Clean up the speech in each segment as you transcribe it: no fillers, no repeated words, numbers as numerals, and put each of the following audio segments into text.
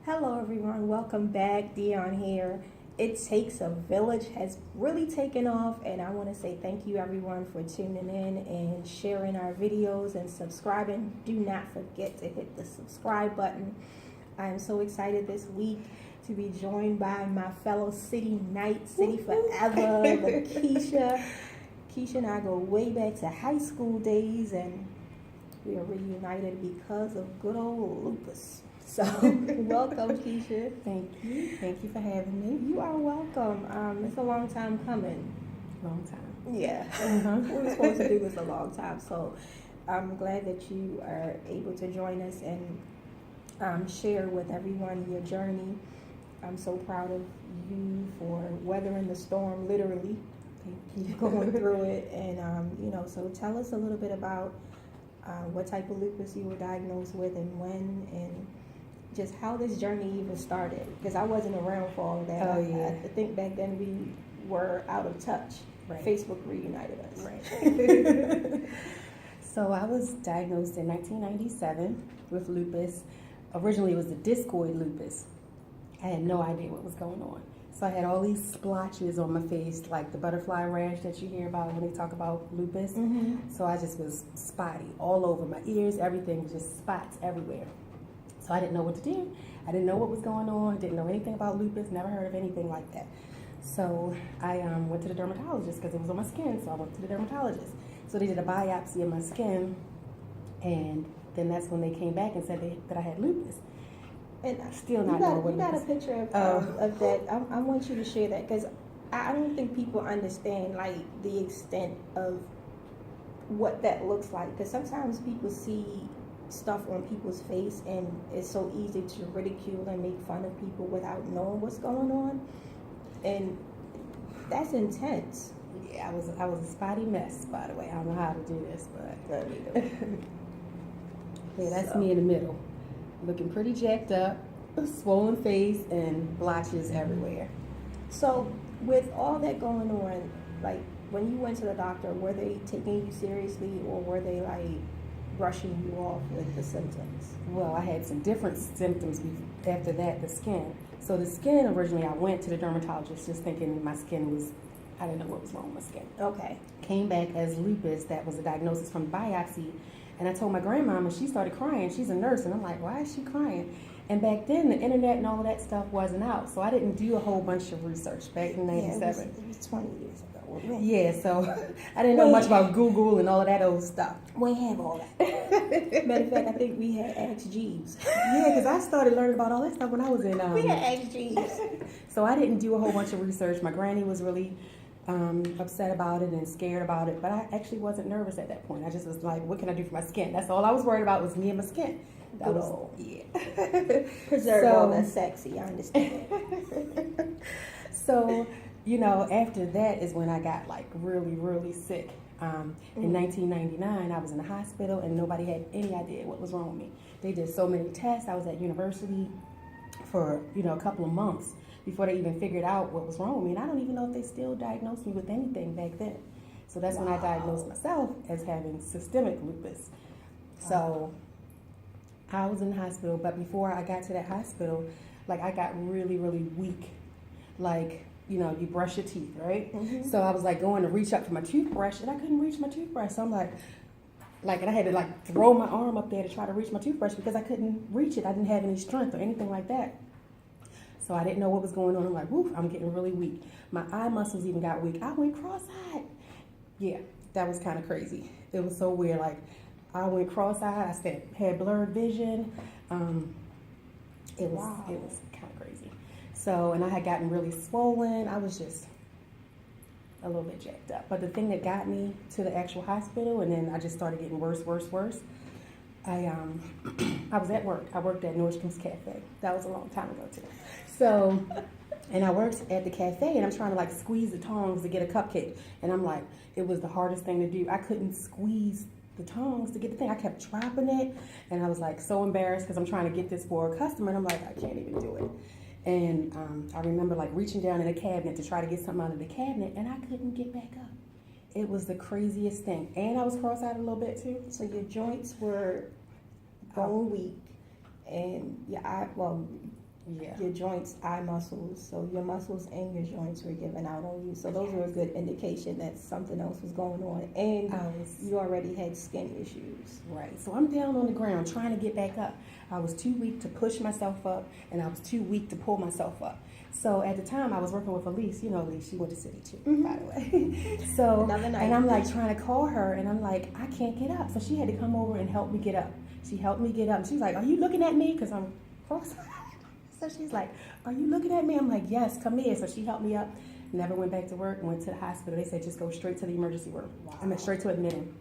Hello everyone, welcome back. Dyon here. It Takes a Village has really taken off, and I want to say thank you everyone for tuning in and sharing our videos and subscribing. Do not forget to hit the subscribe button. I am so excited this week to be joined by my fellow City Knight, City Forever, LaKeisha. Keisha and I go way back to high school days, and we are reunited because of good old Lupus. So, welcome, Keisha. Thank you. Thank you for having me. You are welcome. It's a long time coming. Long time. Yeah. We were supposed to do this a long time. So, I'm glad that you are able to join us and share with everyone your journey. I'm so proud of you for weathering the storm, literally. Thank you. Going through it. And, so tell us a little bit about what type of lupus you were diagnosed with and when, and just how this journey even started, because I wasn't around for all of that. I think back then we were out of touch. Right. Facebook reunited us. Right. So I was diagnosed in 1997 with lupus. Originally it was the discoid lupus. I had no idea what was going on. So I had all these splotches on my face, like the butterfly rash that you hear about when they talk about lupus. Mm-hmm. So I just was spotty all over my ears, everything was just spots everywhere. So I didn't know what to do. I didn't know what was going on. Didn't know anything about lupus. Never heard of anything like that. So I went to the dermatologist because it was on my skin. So I went to the dermatologist. So they did a biopsy of my skin, and then that's when they came back and said that I had lupus. And still not know what you got a picture of that. I want you to share that, because I don't think people understand like the extent of what that looks like. Because sometimes people see stuff on people's face, and it's so easy to ridicule and make fun of people without knowing what's going on, and that's intense. Yeah, I was a spotty mess, by the way. I don't know how to do this, but yeah, that's me in the middle, looking pretty jacked up, swollen face, and blotches everywhere. So with all that going on, like when you went to the doctor, were they taking you seriously, or were they like brushing you off with the symptoms? Well, I had some different symptoms after that, the skin. So the skin, originally I went to the dermatologist just thinking my skin was, I didn't know what was wrong with my skin. Okay. Came back as lupus. That was a diagnosis from biopsy. And I told my grandmama, she started crying. She's a nurse, and I'm like, why is she crying? And back then, the internet and all of that stuff wasn't out, so I didn't do a whole bunch of research back in '97. Yeah, it was 20 years ago. Yeah, so I didn't know much about Google and all of that old stuff. We ain't have all that. Matter of fact, I think we had Ask Jeeves. Yeah, because I started learning about all that stuff when I was in... we had Ask Jeeves. So I didn't do a whole bunch of research. My granny was really upset about it and scared about it, but I actually wasn't nervous at that point. I just was like, what can I do for my skin? That's all I was worried about, was me and my skin. That was all. Yeah. Preserve all that sexy, I understand. So, after that is when I got like really, really sick. In 1999, I was in the hospital and nobody had any idea what was wrong with me. They did so many tests. I was at university for, a couple of months before they even figured out what was wrong with me. And I don't even know if they still diagnosed me with anything back then. So that's when I diagnosed myself as having systemic lupus. So I was in the hospital, but before I got to that hospital, like I got really, really weak. Like, you brush your teeth, right? Mm-hmm. So I was like going to reach up for my toothbrush, and I couldn't reach my toothbrush. So I'm like, and I had to like throw my arm up there to try to reach my toothbrush because I couldn't reach it. I didn't have any strength or anything like that. So I didn't know what was going on. I'm like, woof, I'm getting really weak. My eye muscles even got weak. I went cross-eyed. Yeah, that was kind of crazy. It was so weird. Like, I went cross-eyed. I had blurred vision. It was kind of crazy. So, and I had gotten really swollen. I was just a little bit jacked up. But the thing that got me to the actual hospital, and then I just started getting worse. I was at work. I worked at Nordstrom's Cafe. That was a long time ago too. So, and I worked at the cafe, and I'm trying to like squeeze the tongs to get a cupcake. And I'm like, it was the hardest thing to do. I couldn't squeeze the tongs to get the thing. I kept dropping it, and I was like so embarrassed because I'm trying to get this for a customer, and I'm like, I can't even do it. And I remember like reaching down in a cabinet to try to get something out of the cabinet, and I couldn't get back up. It was the craziest thing. And I was cross-eyed a little bit too. So your joints were going weak, and Yeah. your joints, eye muscles. So your muscles and your joints were giving out on you. So those were a good indication that something else was going on. And you already had skin issues. Right. So I'm down on the ground trying to get back up. I was too weak to push myself up, and I was too weak to pull myself up. So at the time, I was working with Elise. You know Elise, she went to City too, by the way. So, and I'm like trying to call her, and I'm like, I can't get up. So she had to come over and help me get up. She helped me get up. She was like, are you looking at me? Because I'm cross. So she's like, are you looking at me? I'm like, yes, come here. So she helped me up. Never went back to work, went to the hospital. They said, just go straight to the emergency room. Wow. I went straight to admitting.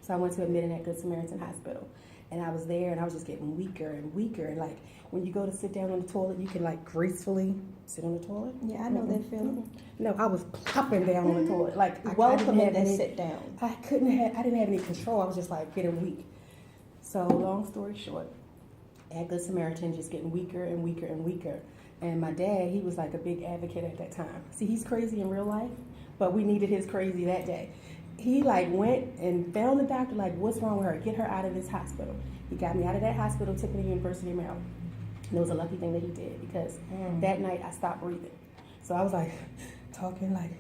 So I went to admitting at Good Samaritan Hospital. And I was there, and I was just getting weaker and weaker. And like, when you go to sit down on the toilet, you can like gracefully sit on the toilet. Yeah, I know that feeling. No, I was plopping down on the toilet. Like, welcoming to sit down. I didn't have any control. I was just like getting weak. So long story short, at Good Samaritan, just getting weaker and weaker and weaker. And my dad, he was like a big advocate at that time. See, he's crazy in real life, but we needed his crazy that day. He like went and found the doctor, like, what's wrong with her? Get her out of this hospital. He got me out of that hospital, took me to University of Maryland. And it was a lucky thing that he did, because that night I stopped breathing. So I was like talking like,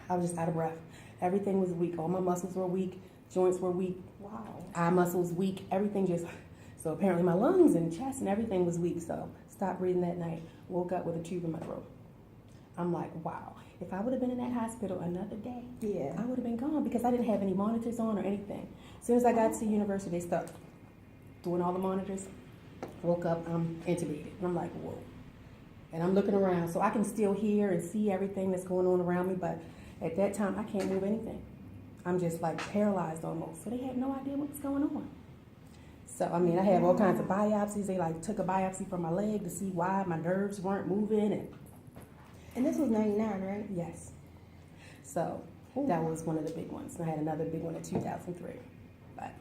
I was just out of breath. Everything was weak. All my muscles were weak. Joints were weak. Wow. Eye muscles weak. Everything just... So apparently my lungs and chest and everything was weak. So stopped breathing that night. Woke up with a tube in my throat. I'm like, wow. If I would have been in that hospital another day, I would have been gone, because I didn't have any monitors on or anything. As soon as I got to university, they stopped doing all the monitors. Woke up, I'm intubated. And I'm like, whoa. And I'm looking around, so I can still hear and see everything that's going on around me. But at that time, I can't move anything. I'm just like paralyzed almost. So they had no idea what was going on. So, I mean, I have all kinds of biopsies. They like took a biopsy from my leg to see why my nerves weren't moving. And this was 99, right? Yes. So that was one of the big ones. And I had another big one in 2003. But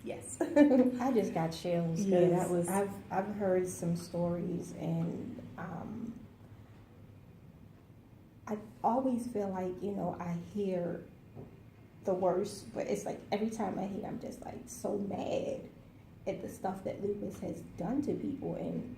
yes. I just got chills. Yeah, that was. I've heard some stories, and I always feel like, you know, I hear the worst, but it's like every time I hear, I'm just like so mad at the stuff that lupus has done to people. And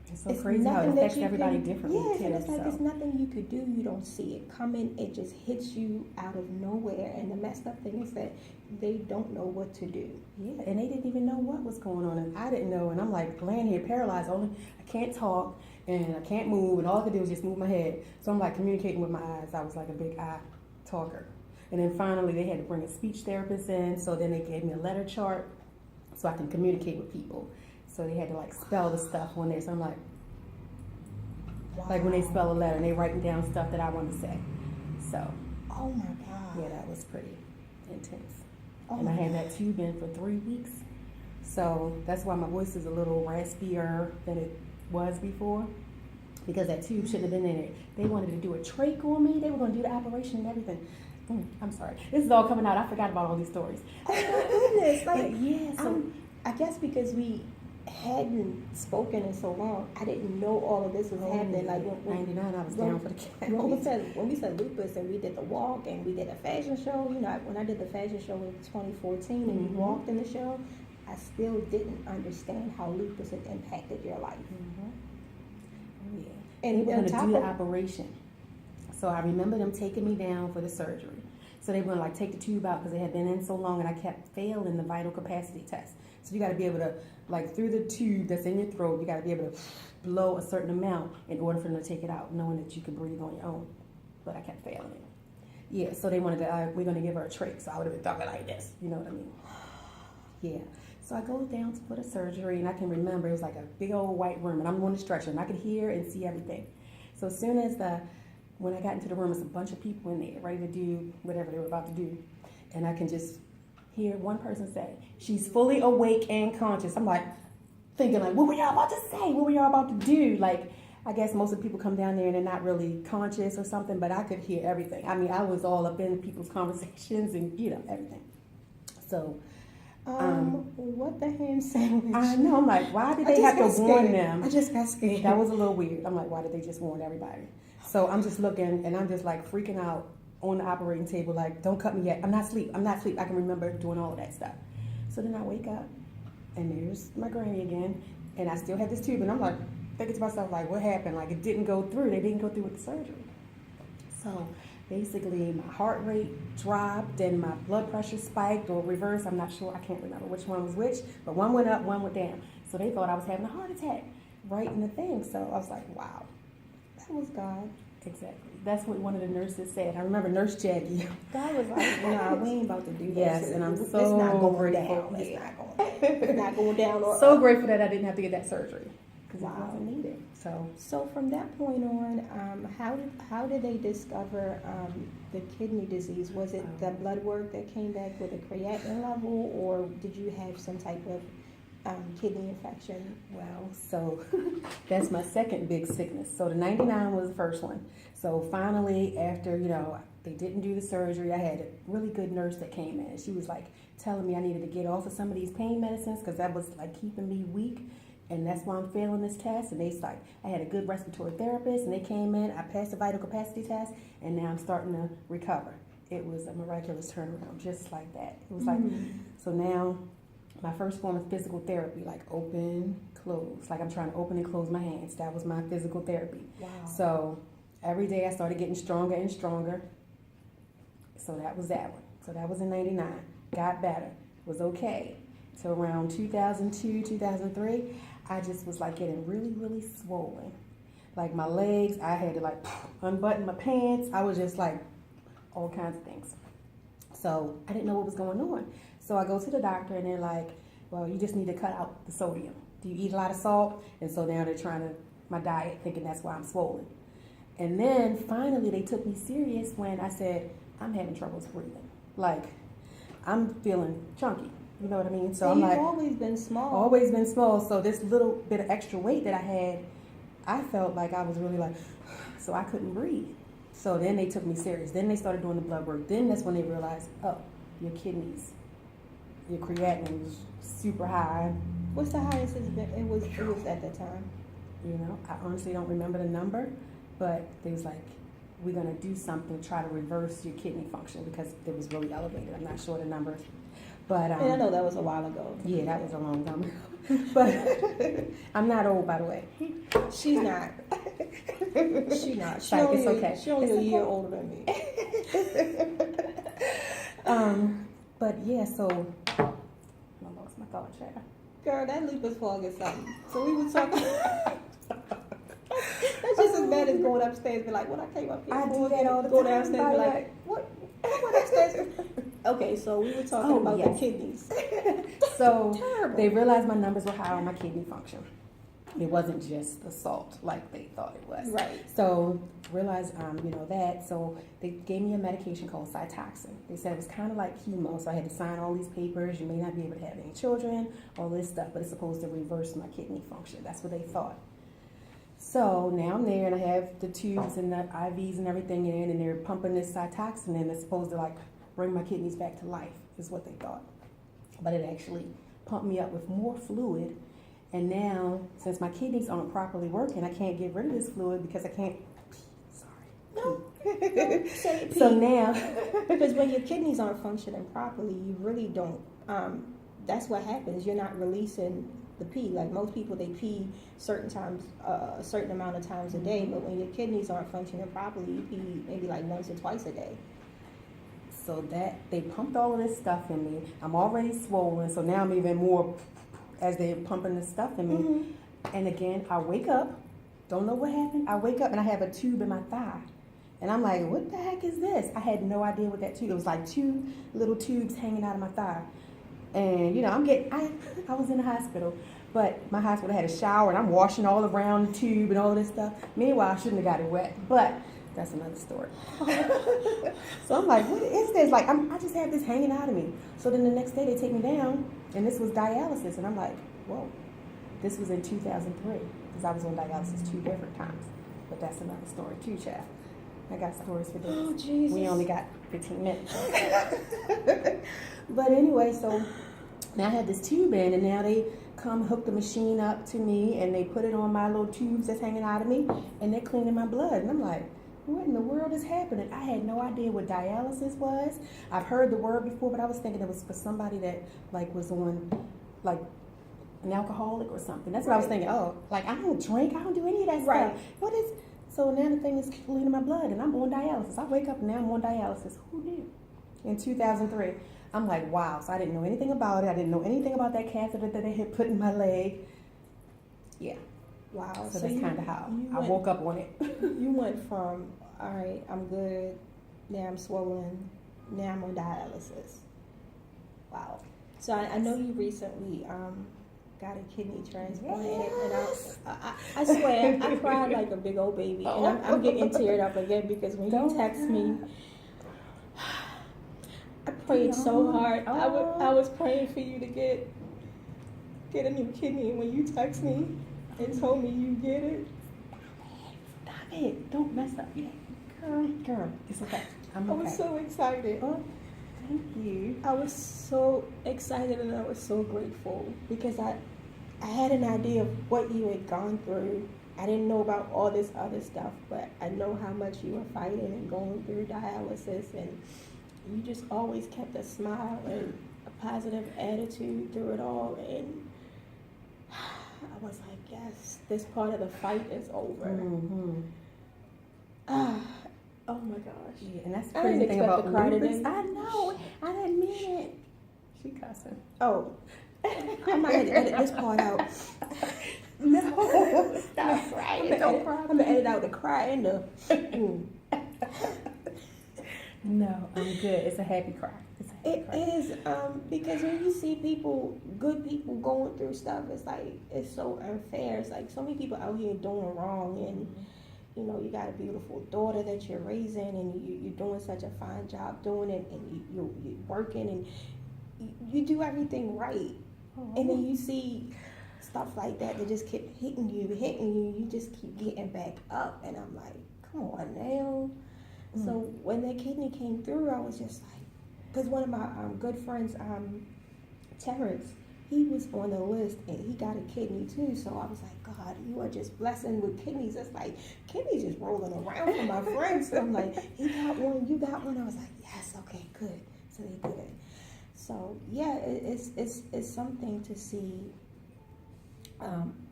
it's so crazy how it affects everybody differently. Yeah, and it's like it's nothing you could do. You don't see it coming. It just hits you out of nowhere. And the messed up thing is that they don't know what to do. Yeah, and they didn't even know what was going on, and I didn't know. And I'm like laying here paralyzed. I can't talk, and I can't move, and all I could do was just move my head. So I'm like communicating with my eyes. I was like a big eye talker. And then finally they had to bring a speech therapist in. So then they gave me a letter chart so I can communicate with people. So they had to like spell the stuff on there. So I'm like, wow. Like when they spell a letter and they writing down stuff that I want to say. So, oh my God. Yeah, that was pretty intense. And I had that tube in for 3 weeks. So that's why my voice is a little raspier than it was before, because that tube shouldn't have been in it. They wanted to do a trach on me. They were going to do the operation and everything. I'm sorry. This is all coming out. I forgot about all these stories. Oh my goodness. Like, yeah. So I guess because we hadn't spoken in so long, I didn't know all of this was happening. Like when 99, I was down for the count. When we said lupus and we did the walk and we did a fashion show, you know, when I did the fashion show in 2014 and we walked in the show, I still didn't understand how lupus had impacted your life. Oh yeah. And they were going to do the operation. So I remember them taking me down for the surgery. So they were going to like take the tube out because it had been in so long, and I kept failing the vital capacity test. So you got to be able to, like through the tube that's in your throat, you got to be able to blow a certain amount in order for them to take it out, knowing that you can breathe on your own. But I kept failing it. Yeah, so they wanted to, we're going to give her a trach. So I would have been talking like this, you know what I mean? Yeah. So I go down for the surgery, and I can remember it was like a big old white room, and I'm on the stretcher, and I could hear and see everything. So as soon as when I got into the room, there's a bunch of people in there ready to do whatever they were about to do. And I can just hear one person say, she's fully awake and conscious. I'm like thinking like, what were y'all about to say? What were y'all about to do? Like, I guess most of the people come down there and they're not really conscious or something, but I could hear everything. I mean, I was all up in people's conversations and, you know, everything. So, what the ham sandwich? I know, I'm like, why did they have to warn them? I just got scared. That was a little weird. I'm like, why did they just warn everybody? So I'm just looking, and I'm just like freaking out on the operating table, like, don't cut me yet. I'm not asleep. I can remember doing all of that stuff. So then I wake up, and there's my granny again, and I still had this tube, and I'm like thinking to myself, like, what happened? Like, it didn't go through. They didn't go through with the surgery. So basically, my heart rate dropped, and my blood pressure spiked or reversed. I'm not sure. I can't remember which one was which, but one went up, one went down. So they thought I was having a heart attack right in the thing. So I was like, wow, that was God. Exactly. That's what one of the nurses said. I remember Nurse Jackie. God was like, nah, we ain't about to do this. Yes, and I'm It's so not going grateful. down. It's not going down. It's not going down. Or So up. grateful that I didn't have to get that surgery because Wow. it wasn't needed. So from that point on, how did they discover the kidney disease? Was it the blood work that came back with a creatinine level, or did you have some type of kidney infection? Well, so that's my second big sickness. So the 99 was the first one. So finally, after, they didn't do the surgery, I had a really good nurse that came in. She was like telling me I needed to get off of some of these pain medicines because that was like keeping me weak. And that's why I'm failing this test. And I had a good respiratory therapist, and they came in, I passed the vital capacity test, and now I'm starting to recover. It was a miraculous turnaround, just like that. It was like, so now my first form of physical therapy, like open, close. Like I'm trying to open and close my hands. That was my physical therapy. Wow. So every day I started getting stronger and stronger. So that was that one. So that was in 99. Got better. Was okay. So around 2002, 2003, I just was like getting really, really swollen. Like my legs, I had to like unbutton my pants. I was just like all kinds of things. So I didn't know what was going on. So I go to the doctor and they're like, well, you just need to cut out the sodium. Do you eat a lot of salt? And so now they're trying to, my diet, thinking that's why I'm swollen. And then finally they took me serious when I said, I'm having troubles breathing. Like, I'm feeling chunky. You know what I mean? So I'm like, you've always been small. Always been small. So this little bit of extra weight that I had, I felt like I was really like, so I couldn't breathe. So then they took me serious. Then they started doing the blood work. Then that's when they realized, oh, your kidneys, your creatinine was super high. What's the highest it's been? It was at that time. I honestly don't remember the number, but they was like, we're gonna do something to try to reverse your kidney function because it was really elevated. I'm not sure the numbers. But and I know that was a while ago. Yeah, that was a long time ago. But I'm not old, by the way. She's not. She's not. It's okay. She's only a year older than me. But yeah, so I lost my thought, child. Girl, that lupus fog is something. So we were talking. That's just as bad as going upstairs and be like, what I came up here I for? do that all the Go time. downstairs and be like, what? I went upstairs. Okay, so we were talking about the kidneys. So terrible. They realized my numbers were high on my kidney function. It wasn't just the salt like they thought it was. Right. So realized, that. So they gave me a medication called Cytoxin. They said it was kind of like chemo, so I had to sign all these papers. You may not be able to have any children, all this stuff, but it's supposed to reverse my kidney function. That's what they thought. So now I'm there, and I have the tubes and the IVs and everything in, and they're pumping this Cytoxin in. It's supposed to like bring my kidneys back to life, is what they thought. But it actually pumped me up with more fluid. And now, since my kidneys aren't properly working, I can't get rid of this fluid because I can't. Sorry. No. Don't say it, So Pete. now, Because when your kidneys aren't functioning properly, you really don't. That's what happens. You're not releasing the pee. Like most people, they pee certain times, a certain amount of times a day. But when your kidneys aren't functioning properly, you pee maybe like once or twice a day. so that they pumped all of this stuff in me. I'm already swollen, so now I'm even more as they're pumping this stuff in me. Mm-hmm. And again, I wake up, don't know what happened. I wake up and I have a tube in my thigh. And I'm like, what the heck is this? I had no idea what that tube. It was like two little tubes hanging out of my thigh. And I was in the hospital, but my hospital had a shower and I'm washing all around the tube and all this stuff. Meanwhile, I shouldn't have got it wet, but that's another story. So I'm like, what is this? Like, I just had this hanging out of me. So then the next day they take me down, and this was dialysis. And I'm like, whoa, this was in 2003, because I was on dialysis 2 different times. But that's another story too, child. I got stories for this. Oh, Jesus. We only got 15 minutes. But anyway, so now I had this tube in, and now they come hook the machine up to me, and they put it on my little tubes that's hanging out of me, and they're cleaning my blood. And I'm like, what in the world is happening? I had no idea what dialysis was. I've heard the word before, but I was thinking it was for somebody that like was on like an alcoholic or something. That's what I was Right. thinking. Oh, like I don't drink, I don't do any of that Right. stuff. What is? So now the thing is cleaning my blood, and I'm on dialysis. I wake up and now I'm on dialysis. Who knew? In 2003, I'm like, wow. So I didn't know anything about it. I didn't know anything about that catheter that they had put in my leg. Yeah. Wow. So that's kind of how I went, woke up on it. You went from, all right, I'm good, now I'm swollen, now I'm on dialysis. Wow. So I know you recently got a kidney transplant, Yes. and I swear, I cried like a big old baby, and I'm getting teared up again because when you text me, I prayed so hard. I was praying for you to get a new kidney, and when you text me and told me you get it, Stop it. Don't mess up yet. Girl, it's okay. I'm okay. I was so excited. Oh, thank you. I was so excited and I was so grateful because I had an idea of what you had gone through. I didn't know about all this other stuff, but I know how much you were fighting and going through dialysis, and you just always kept a smile and a positive attitude through it all, and I was like, yes, this part of the fight is over. Mm-hmm. Oh my gosh. Yeah, and that's the I didn't crazy thing expect about to cry lupus. today. I know. I didn't mean it. She cussing. Oh, I might have to edit this part out. No, stop crying. Don't cry. I'm gonna edit out the cry and the. No, I'm good. It's a happy cry. It's a happy cry. It is because when you see good people going through stuff, it's so unfair. It's like so many people out here doing wrong, and you know you got a beautiful daughter that you're raising, and you're doing such a fine job doing it, and you're working, and you do everything right, and then you see stuff like that just keep hitting you, you just keep getting back up, and I'm like, come on now. So when that kidney came through, I was just like, because one of my good friends, Terrence, he was on the list and he got a kidney too. So I was like, God, you are just blessing with kidneys. It's like kidneys just rolling around for my friends. So I'm like, he got one, you got one. I was like, yes, okay, good. So they did it. So yeah, it's something to see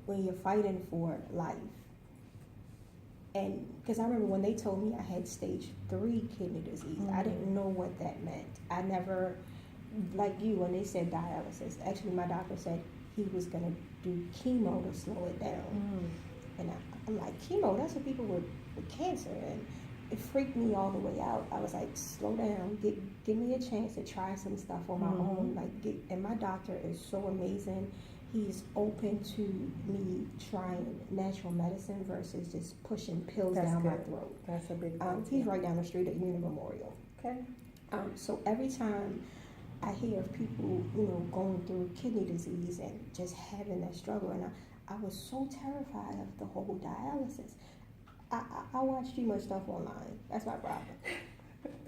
when you're fighting for life. And because I remember when they told me I had stage 3 kidney disease, I didn't know what that meant. I never, like you, when they said dialysis, actually my doctor said he was going to do chemo to slow it down. And I'm like, chemo, that's for people with cancer. And it freaked me all the way out. I was like, slow down, give me a chance to try some stuff on my own. And my doctor is so amazing. He's open to me trying natural medicine versus just pushing pills down my throat. That's a big thing. He's right down the street at Union Memorial. Okay. So every time I hear of people, going through kidney disease and just having that struggle, and I was so terrified of the whole dialysis. I watch too much stuff online. That's my problem.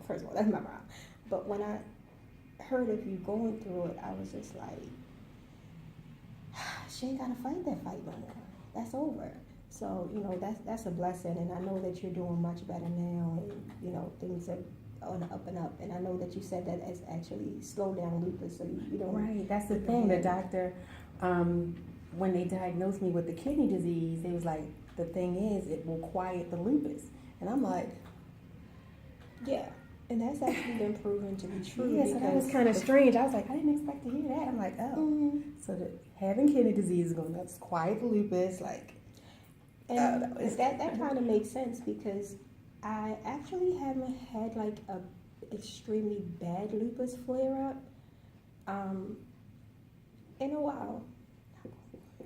First of all, that's my problem. But when I heard of you going through it, I was just like, she ain't gotta fight that fight no more. That's over. So, that's a blessing, and I know that you're doing much better now, and, things are on the up and up. And I know that you said that it's actually slowed down lupus, so you don't... Right, that's the thing. The doctor, when they diagnosed me with the kidney disease, it was like, the thing is, it will quiet the lupus. And I'm like... Yeah. And that's actually been proven to be true. Yeah, so that was kind of strange. I was like, I didn't expect to hear that. I'm like, oh. So having kidney disease is going to quiet the lupus, And that kind of makes sense because I actually haven't had like a extremely bad lupus flare up in a while.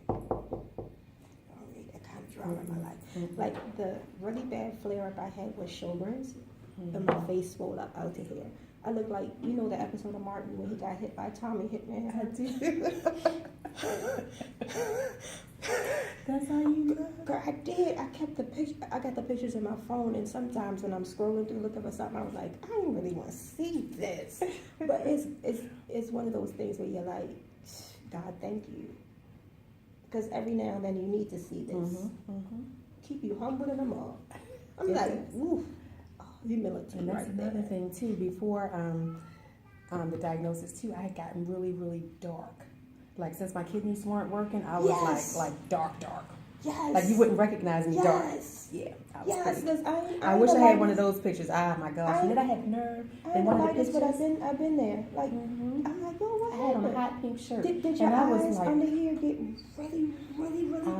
I don't need that kind of drama in my life. Like the really bad flare up I had was Sjogren's. And my face swelled up out to here. I look like, the episode of Martin when he got hit by Tommy Hitman. I do. That's how you look. Girl, I did. I kept the picture. I got the pictures in my phone, and sometimes when I'm scrolling through looking for something, I was like, I don't really want to see this. But it's one of those things where you're like, God, thank you. Because every now and then you need to see this. Keep you humble in them all. I'm ooh. Humility. And that's another thing too. Before the diagnosis too, I had gotten really, really dark. Like since my kidneys weren't working, I was Yes. like dark. Yes. Like you wouldn't recognize me dark. Yes. Yeah, I was Yes, pretty. because I wish I had one of those pictures. Ah, my gosh. And then I had nerve. I And ain't one gonna of lie the this, but pictures, I've been there. Like, Mhm. I'm like, yo, what I had on a happened? hot pink shirt. Did your and I was eyes like, under here get really, really, really?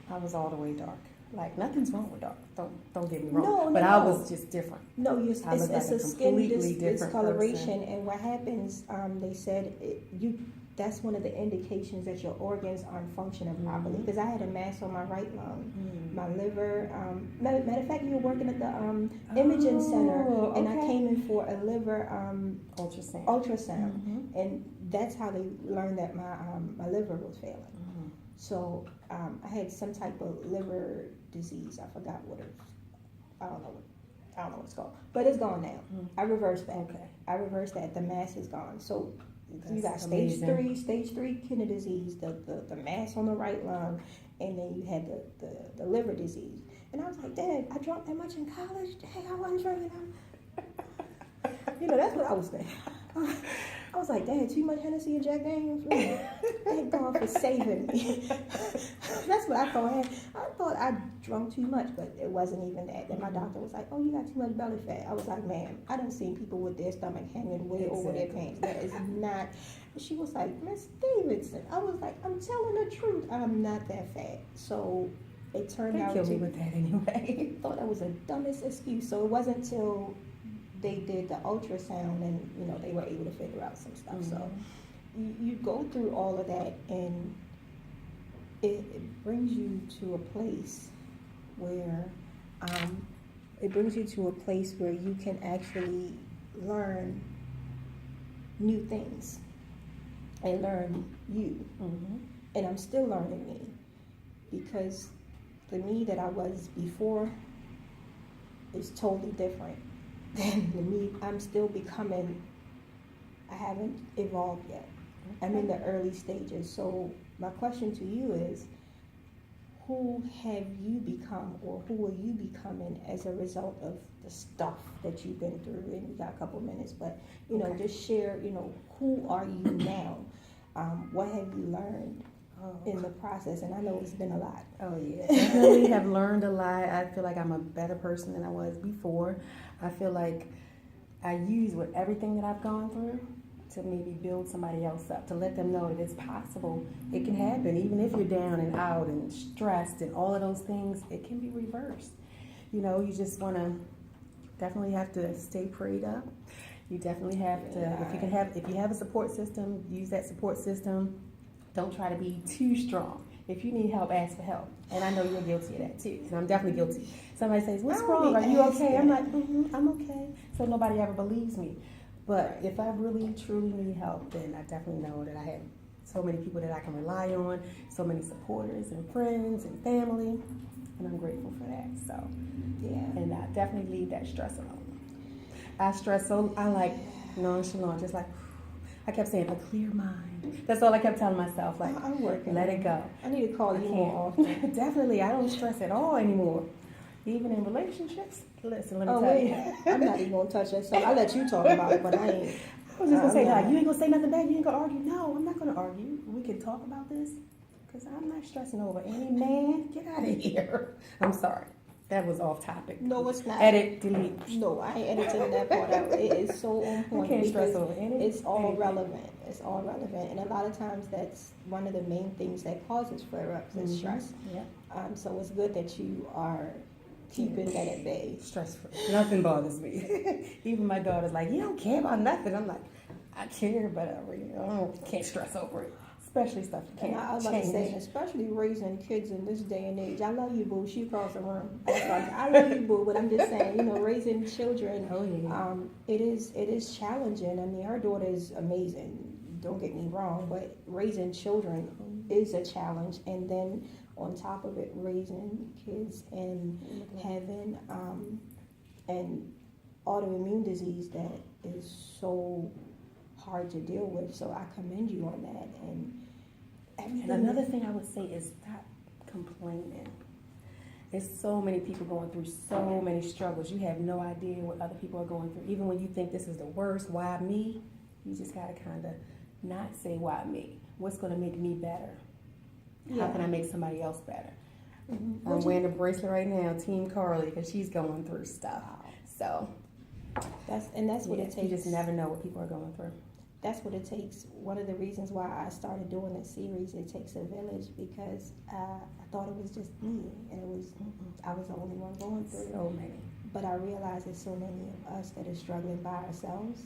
I was all the way dark. Like nothing's wrong with dark. Don't get me wrong. No, but no. I was just different. No, I look like it's a a skin completely different discoloration, person. and what happens? They said that's one of the indications that your organs aren't functioning properly. Mhm. Because I had a mass on my right lung, Mm. my liver. Matter of fact, you were working at the imaging center, and I okay. came in for a liver Ultrasound. ultrasound, and that's how they learned that my liver was failing. Mhm. So I had some type of liver disease. I forgot what it. I don't know what it's called, but it's gone now. I reversed that. Okay. I reversed that. The mass is gone. So you got That's stage amazing. stage three kidney disease, the mass on the right lung, and then you had the liver disease. And I was like, Dad, I drank that much in college. Dang, I wasn't drinking. That's what I was thinking. I was like, Dad, too much Hennessy and Jack Daniels. Thank God for saving me. That's what I thought. I thought I drunk too much, but it wasn't even that. Then my doctor was like, oh, you got too much belly fat. I was like, ma'am, I done seen people with their stomach hanging way over their pants. That is not. And she was like, Miss Davidson. I was like, I'm telling the truth. I'm not that fat. So it turned out They killed me with that anyway. I thought that was the dumbest excuse. So it wasn't until they did the ultrasound and they were able to figure out some stuff. Mm-hmm. So you go through all of that, and it brings you to a place where you can actually learn new things and learn you. Mm-hmm. And I'm still learning me, because the me that I was before is totally different than the me I'm still becoming. I haven't evolved yet. I'm in the early stages. So my question to you is, who have you become, or who are you becoming as a result of the stuff that you've been through? And we got a couple minutes, but just share, who are you now? What have you learned in the process? And I know it's been a lot. Oh yeah, definitely have learned a lot. I feel like I'm a better person than I was before. I feel like I use with everything that I've gone through to maybe build somebody else up, to let them know that it's possible. It can happen, even if you're down and out and stressed and all of those things. It can be reversed. You just want to definitely have to stay prayed up. You definitely have to. If you have a support system, use that support system. Don't try to be too strong. If you need help, ask for help. And I know you're guilty of that too, because I'm definitely guilty. Somebody says, what's wrong? Are you okay? I'm like, I'm okay. So nobody ever believes me. But if I really, truly need help, then I definitely know that I have so many people that I can rely on, so many supporters and friends and family, and I'm grateful for that. So, yeah, and I definitely leave that stress alone. I stress so, I like nonchalant, just like, I kept saying, a clear mind. That's all I kept telling myself, like, I'm working. Let it go. I need to call you more often. Definitely, I don't stress at all anymore. Even in relationships. Listen, let me tell you. I'm not even going to touch that. So I'll let you talk about it, but I ain't. I was just going to say, like, you ain't going to say nothing bad, you ain't going to argue. No, I'm not going to argue. We can talk about this, because I'm not stressing over any man. Get out of here. I'm sorry. That was off topic. No, it's not. Edit, delete. No, I ain't editing that part out. It is so on point. You can't stress over anything. It's all relevant. It's all relevant. And a lot of times that's one of the main things that causes flare-ups is stress. Yeah. So it's good that you are keeping that at bay. Stress-free. Nothing bothers me. Even my daughter's like, you don't care about nothing. I'm like, I care, but I can't stress over it. Especially stuff you can't I was change. about to say, especially raising kids in this day and age. I love you, boo. She across the room. I love you, boo. But I'm just saying, raising children. Oh yeah. It is challenging. I mean, her daughter is amazing. Don't get me wrong, but raising children is a challenge. And then on top of it, raising kids and having an autoimmune disease that is so hard to deal with. So I commend you on that. And another thing I would say is stop complaining. There's so many people going through so many struggles. You have no idea what other people are going through. Even when you think this is the worst, why me? You just gotta kind of not say why me. What's going to make me better? Yeah. How can I make somebody else better? Mm-hmm. I'm wearing a bracelet right now, Team Carly, because she's going through stuff. So That's what it takes. You just never know what people are going through. That's what it takes. One of the reasons why I started doing this series, It Takes a Village, because I thought it was just me, and I was the only one going through. So many. But I realize there's so many of us that are struggling by ourselves,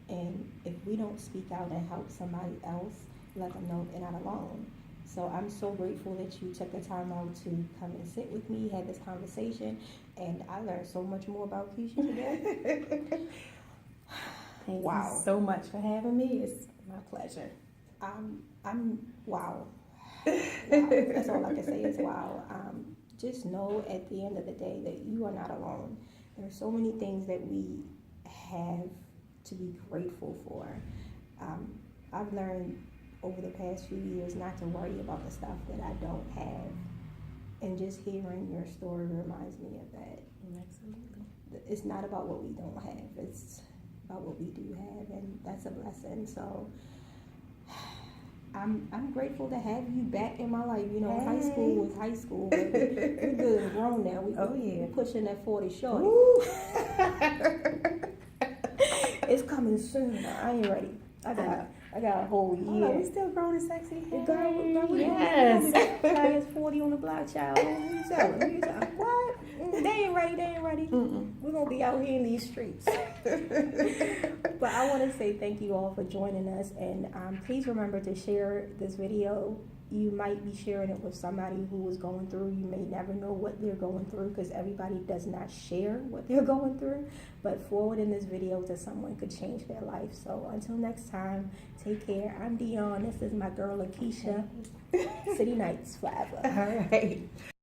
and if we don't speak out and help somebody else, let them know they're not alone. So I'm so grateful that you took the time out to come and sit with me, had this conversation, and I learned so much more about Keisha today. Thank you so much for having me. It's my pleasure. I'm wow. That's all I can say is wow. Just know at the end of the day that you are not alone. There are so many things that we have to be grateful for. I've learned over the past few years not to worry about the stuff that I don't have. And just hearing your story reminds me of that. Absolutely. It's not about what we don't have. It's about what we do have, and that's a blessing. So I'm grateful to have you back in my life. You know, high school was high school. But we're good and grown now. We're pushing that 40 short. It's coming soon. I ain't ready. I got a whole year. We still grown and sexy. Girl, yes. Last 40 on the block, child. What you telling? What? They ain't ready. We're going to be out here in these streets. But I want to say thank you all for joining us. And please remember to share this video. You might be sharing it with somebody who is going through. You may never know what they're going through because everybody does not share what they're going through. But forwarding this video to someone could change their life. So until next time, take care. I'm Dyon. This is my girl LaKeisha. City Nights forever. All right.